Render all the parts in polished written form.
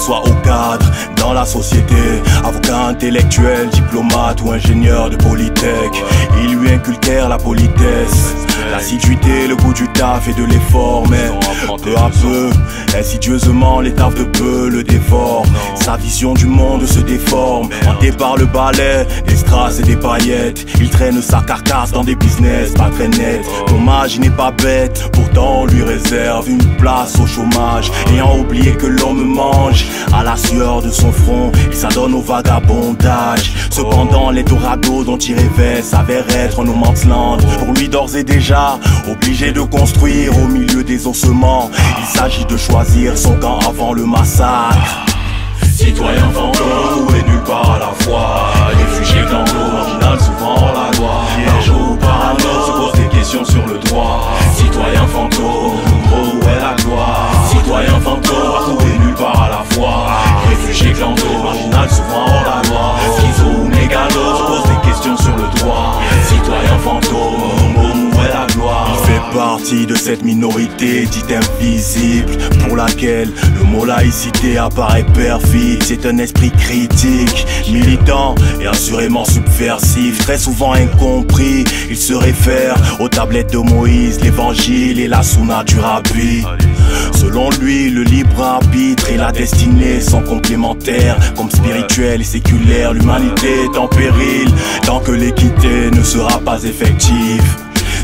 soit au cadre dans la société. Avocat intellectuel, diplomate ou ingénieur de Polytech, ils lui inculquèrent la politesse, l'assiduité, le goût du taf et de l'effort. Mais peu à peu, insidieusement, les taffes de peu le dévorent. Sa vision du monde se déforme, hanté par le balai, des strass et des paillettes. Il traîne sa carcasse dans des business pas très nets. Dommage, il n'est pas bête, pourtant on lui réserve une place au chômage. Ayant oublié que l'homme mange à la sueur de son front, il s'adonne au vagabondage. Cependant l'Eldorado dont il rêvait s'avère être un no man's land. Pour lui d'ores et déjà, obligé de construire au milieu des ossements, il s'agit de choisir son camp avant le massacre. Citoyen fantôme et nulle part à la fois, réfugié clango, marginal souvent hors la loi. Un jour parano se pose des questions sur le droit. Citoyen fantôme, oh où est la gloire? Citoyen fantôme, partout et nulle part à la fois, réfugié clango, marginal souvent hors la loi. Schizo ou mégalo se pose des questions sur le droit. Citoyen fantôme, oh où est la gloire? Il fait partie de cette minorité dite invisible, pour laquelle le mot laïcité apparaît perfide. C'est un esprit critique, militant et assurément subversif, très souvent incompris. Il se réfère aux tablettes de Moïse, l'évangile et la sunna du rabbi. Selon lui, le libre arbitre et la destinée sont complémentaires. Comme spirituel et séculaire, l'humanité est en péril tant que l'équité ne sera pas effective.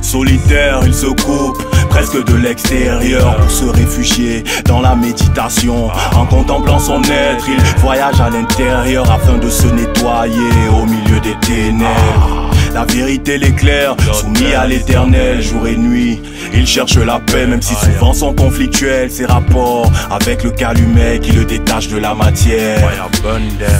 Solitaire, il se coupe presque de l'extérieur pour se réfugier dans la méditation. En contemplant son être, il voyage à l'intérieur afin de se nettoyer au milieu des ténèbres. La vérité l'éclaire, soumis à l'éternel jour et nuit. Il cherche la paix même si souvent sont conflictuels. Ses rapports avec le calumet qui le détache de la matière.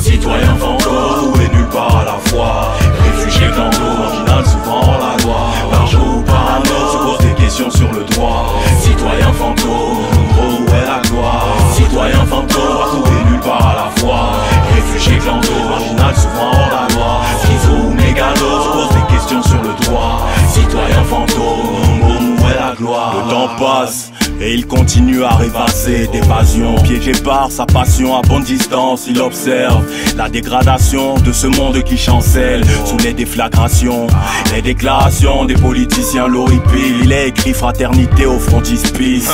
Citoyen fantôme et nulle part à la fois, réfugié clango, marginal souvent hors la loi. Par jour, par un autre se pose des questions sur le droit. Citoyen fantôme, oh où est la gloire? Citoyen fantôme, partout et nulle part à la fois, réfugié clango, marginal souvent hors la loi. Schizo ou mégalo se pose des questions sur le droit. Citoyen fantôme, oh où est la gloire? Le temps passe et il continue à rêvasser d'évasion. Piégé par sa passion à bonne distance, il observe la dégradation de ce monde qui chancelle sous les déflagrations. Les déclarations des politiciens l'horripilent. Il a écrit fraternité au frontispice,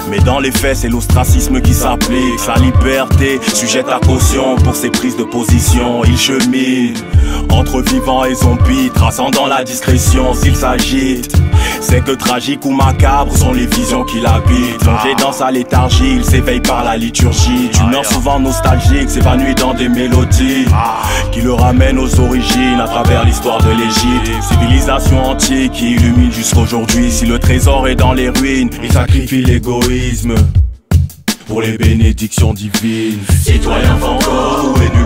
mais dans les faits c'est l'ostracisme qui s'applique. Sa liberté sujette à caution pour ses prises de position. Il chemine entre vivants et zombies, traçant dans la discrétion s'il s'agite. C'est que tragique ou macabre sont les visions qu'il habite. Plongé dans sa léthargie, il s'éveille par la liturgie. D'humeur souvent nostalgique, s'évanouit dans des mélodies qui le ramènent aux origines à travers l'histoire de l'Égypte. Civilisation antique qui illumine jusqu'aujourd'hui. Si le trésor est dans les ruines, il sacrifie l'égoïsme pour les bénédictions divines. Citoyen fantôme et